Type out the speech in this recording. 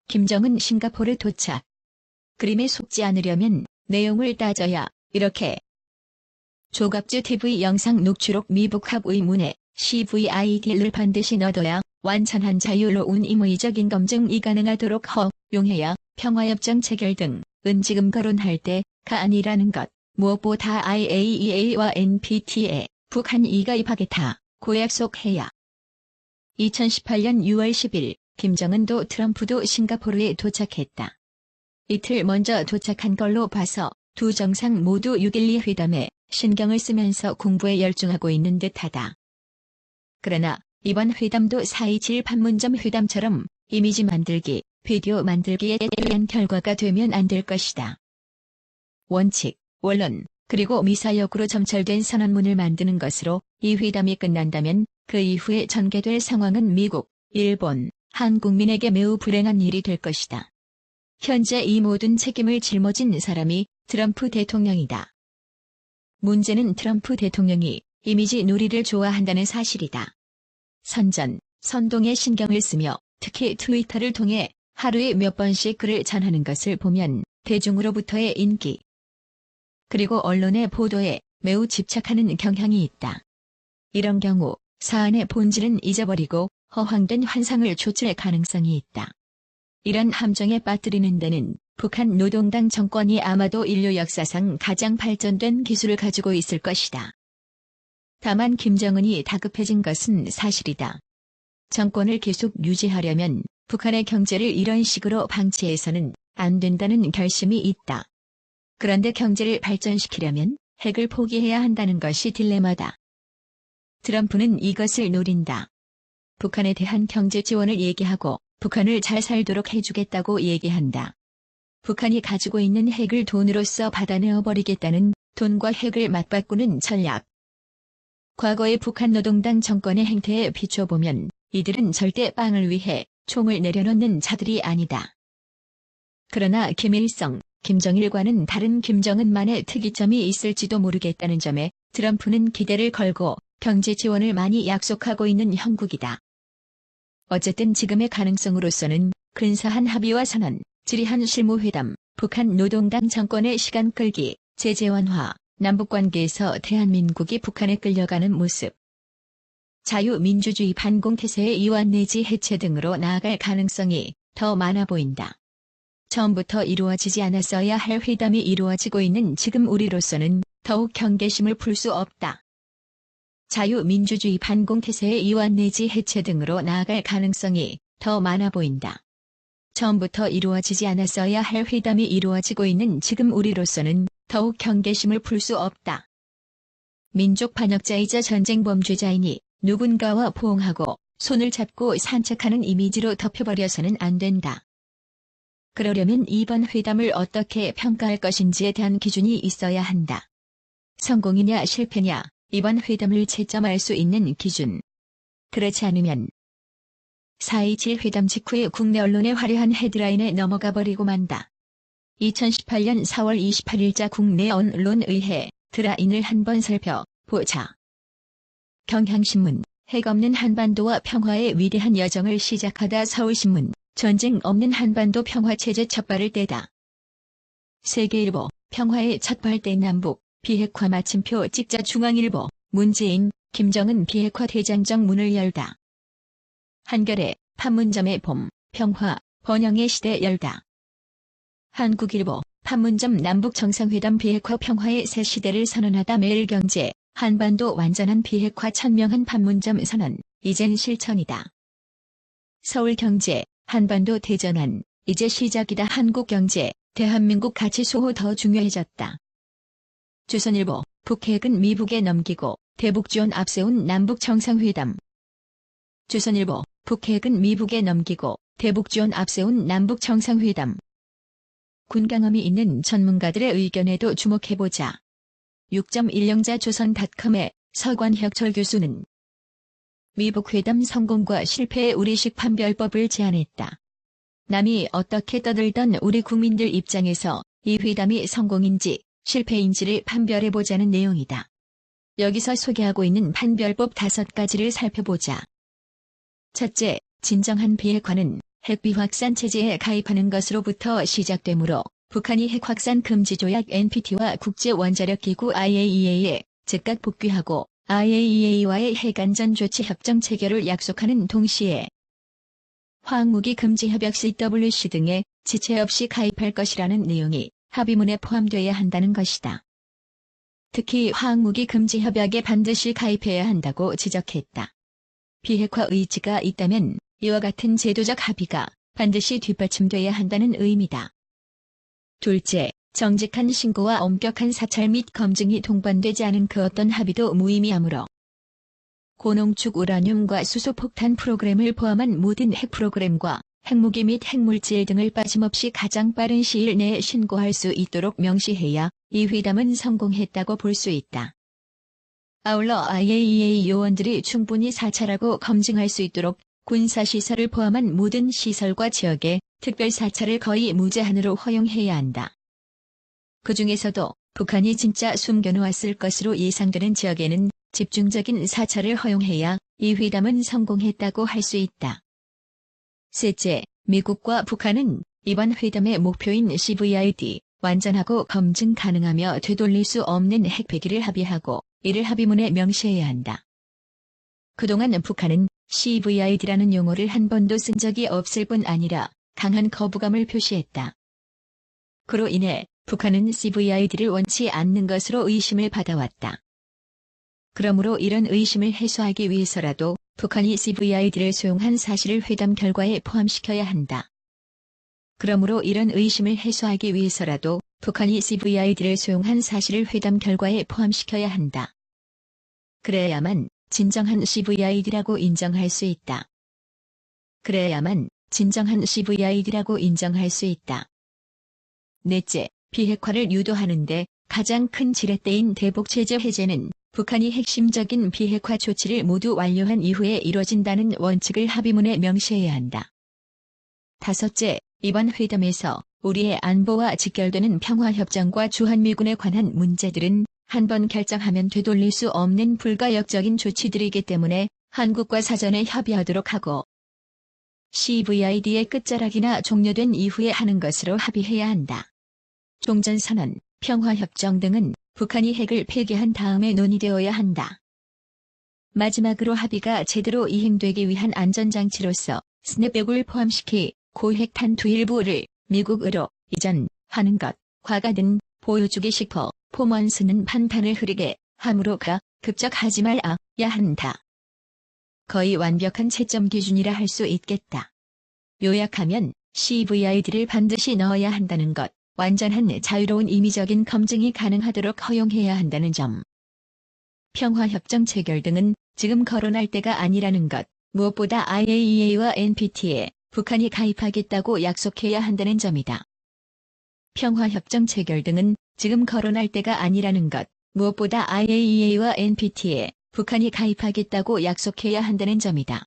김정은 싱가포르 도착. 그림에 속지 않으려면 내용을 따져야 이렇게. 조갑주 TV 영상 녹취록 미북 합 의문에 CVID를 반드시 넣어둬야 완전한 자유로운 임의적인 검증이 가능하도록 허용해야 평화협정 체결 등 은지금 거론할 때가 아니라는 것. 무엇보다 IAEA와 NPT에 북한이 가입하겠다 고 약속해야. 2018년 6월 10일 김정은도 트럼프도 싱가포르에 도착했다. 이틀 먼저 도착한 걸로 봐서 두 정상 모두 6.12 회담에 신경을 쓰면서 공부에 열중하고 있는 듯하다. 그러나 이번 회담도 4.27 판문점 회담처럼 이미지 만들기, 비디오 만들기에 의한 결과가 되면 안 될 것이다. 원칙, 원론, 그리고 미사역으로 점철된 선언문을 만드는 것으로 이 회담이 끝난다면 그 이후에 전개될 상황은 미국, 일본, 한국민에게 매우 불행한 일이 될 것이다. 현재 이 모든 책임을 짊어진 사람이 트럼프 대통령이다. 문제는 트럼프 대통령이 이미지 놀이를 좋아한다는 사실이다. 선전, 선동에 신경을 쓰며 특히 트위터를 통해 하루에 몇 번씩 글을 전하는 것을 보면 대중으로부터의 인기, 그리고 언론의 보도에 매우 집착하는 경향이 있다. 이런 경우 사안의 본질은 잊어버리고 허황된 환상을 좇을 가능성이 있다. 이런 함정에 빠뜨리는 데는 북한 노동당 정권이 아마도 인류 역사상 가장 발전된 기술을 가지고 있을 것이다. 다만 김정은이 다급해진 것은 사실이다. 정권을 계속 유지하려면 북한의 경제를 이런 식으로 방치해서는 안 된다는 결심이 있다. 그런데 경제를 발전시키려면 핵을 포기해야 한다는 것이 딜레마다. 트럼프는 이것을 노린다. 북한에 대한 경제 지원을 얘기하고 북한을 잘 살도록 해주겠다고 얘기한다. 북한이 가지고 있는 핵을 돈으로써 받아내어 버리겠다는 돈과 핵을 맞바꾸는 전략. 과거의 북한 노동당 정권의 행태에 비춰보면 이들은 절대 빵을 위해 총을 내려놓는 자들이 아니다. 그러나 김일성, 김정일과는 다른 김정은만의 특이점이 있을지도 모르겠다는 점에 트럼프는 기대를 걸고 경제 지원을 많이 약속하고 있는 형국이다. 어쨌든 지금의 가능성으로서는 근사한 합의와 선언, 지리한 실무회담, 북한 노동당 정권의 시간 끌기, 제재 완화, 남북관계에서 대한민국이 북한에 끌려가는 모습, 자유민주주의 반공태세의 이완 내지 해체 등으로 나아갈 가능성이 더 많아 보인다. 처음부터 이루어지지 않았어야 할 회담이 이루어지고 있는 지금 우리로서는 더욱 경계심을 풀 수 없다. 자유민주주의 반공태세의 이완 내지 해체 등으로 나아갈 가능성이 더 많아 보인다. 처음부터 이루어지지 않았어야 할 회담이 이루어지고 있는 지금 우리로서는 더욱 경계심을 풀 수 없다. 민족 반역자이자 전쟁 범죄자이니 누군가와 포옹하고 손을 잡고 산책하는 이미지로 덮여버려서는 안 된다. 그러려면 이번 회담을 어떻게 평가할 것인지에 대한 기준이 있어야 한다. 성공이냐 실패냐, 이번 회담을 채점할 수 있는 기준. 그렇지 않으면 4.27 회담 직후에 국내 언론의 화려한 헤드라인에 넘어가 버리고 만다. 2018년 4월 28일자 국내 언론의회 드라인을 한번 살펴보자. 경향신문, 핵 없는 한반도와 평화의 위대한 여정을 시작하다. 서울신문, 전쟁 없는 한반도 평화체제 첫발을 떼다. 세계일보, 평화의 첫발대 남북, 비핵화 마침표 찍자. 중앙일보, 문재인, 김정은 비핵화 대장정 문을 열다. 한겨레, 판문점의 봄, 평화, 번영의 시대 열다. 한국일보, 판문점 남북 정상회담 비핵화 평화의 새 시대를 선언하다. 매일경제, 한반도 완전한 비핵화 천명한 판문점 선언, 이젠 실천이다. 서울경제, 한반도 대전환, 이제 시작이다. 한국경제, 대한민국 가치 소호 더 중요해졌다. 조선일보, 북핵은 미국에 넘기고 대북 지원 앞세운 남북 정상회담. 조선일보, 북핵은 미국에 넘기고 대북 지원 앞세운 남북 정상회담. 군 경험이 있는 전문가들의 의견에도 주목해보자. 6.10자 조선닷컴의 서관혁철 교수는 미북 회담 성공과 실패의 우리식 판별법을 제안했다. 남이 어떻게 떠들던 우리 국민들 입장에서 이 회담이 성공인지 실패인지를 판별해보자는 내용이다. 여기서 소개하고 있는 판별법 5가지를 살펴보자. 첫째, 진정한 비핵화는 핵비 확산 체제에 가입하는 것으로부터 시작되므로 북한이 핵확산 금지 조약 NPT와 국제원자력기구 IAEA에 즉각 복귀하고 IAEA와의 핵안전 조치 협정 체결을 약속하는 동시에 화학무기 금지 협약 CWC 등에 지체 없이 가입할 것이라는 내용이 합의문에 포함되어야 한다는 것이다. 특히 화학무기 금지 협약에 반드시 가입해야 한다고 지적했다. 비핵화 의지가 있다면 이와 같은 제도적 합의가 반드시 뒷받침돼야 한다는 의미다. 둘째, 정직한 신고와 엄격한 사찰 및 검증이 동반되지 않은 그 어떤 합의도 무의미하므로 고농축 우라늄과 수소폭탄 프로그램을 포함한 모든 핵 프로그램과 핵무기 및 핵물질 등을 빠짐없이 가장 빠른 시일 내에 신고할 수 있도록 명시해야 이 회담은 성공했다고 볼 수 있다. 아울러 IAEA 요원들이 충분히 사찰하고 검증할 수 있도록 군사시설을 포함한 모든 시설과 지역에 특별 사찰을 거의 무제한으로 허용해야 한다. 그 중에서도 북한이 진짜 숨겨놓았을 것으로 예상되는 지역에는 집중적인 사찰을 허용해야 이 회담은 성공했다고 할 수 있다. 셋째, 미국과 북한은 이번 회담의 목표인 CVID, 완전하고 검증 가능하며 되돌릴 수 없는 핵폐기를 합의하고 이를 합의문에 명시해야 한다. 그동안 북한은 CVID라는 용어를 한 번도 쓴 적이 없을 뿐 아니라 강한 거부감을 표시했다. 그로 인해 북한은 CVID를 원치 않는 것으로 의심을 받아왔다. 그러므로 이런 의심을 해소하기 위해서라도 북한이 CVID를 수용한 사실을 회담 결과에 포함시켜야 한다. 그러므로 이런 의심을 해소하기 위해서라도 북한이 CVID를 수용한 사실을 회담 결과에 포함시켜야 한다. 그래야만 진정한 CVID라고 인정할 수 있다. 그래야만 진정한 CVID라고 인정할 수 있다. 넷째, 비핵화를 유도하는데 가장 큰 지렛대인 대북체제 해제는 북한이 핵심적인 비핵화 조치를 모두 완료한 이후에 이뤄진다는 원칙을 합의문에 명시해야 한다. 다섯째, 이번 회담에서 우리의 안보와 직결되는 평화협정과 주한미군에 관한 문제들은 한 번 결정하면 되돌릴 수 없는 불가역적인 조치들이기 때문에 한국과 사전에 협의하도록 하고 CVID의 끝자락이나 종료된 이후에 하는 것으로 합의해야 한다. 종전선언, 평화협정 등은 북한이 핵을 폐기한 다음에 논의되어야 한다. 마지막으로 합의가 제대로 이행되기 위한 안전장치로서 스냅백을 포함시키 고핵탄두 일부를 미국으로 이전하는 것, 과가든 보여주기 싶어 포먼스는 판단을 흐리게 함으로가 급작하지 말아야 한다. 거의 완벽한 채점 기준이라 할 수 있겠다. 요약하면 CVID를 반드시 넣어야 한다는 것, 완전한 자유로운 임의적인 검증이 가능하도록 허용해야 한다는 점. 평화협정 체결 등은 지금 거론할 때가 아니라는 것, 무엇보다 IAEA와 NPT에 북한이 가입하겠다고 약속해야 한다는 점이다. 평화협정 체결 등은 지금 거론할 때가 아니라는 것, 무엇보다 IAEA와 NPT에 북한이 가입하겠다고 약속해야 한다는 점이다.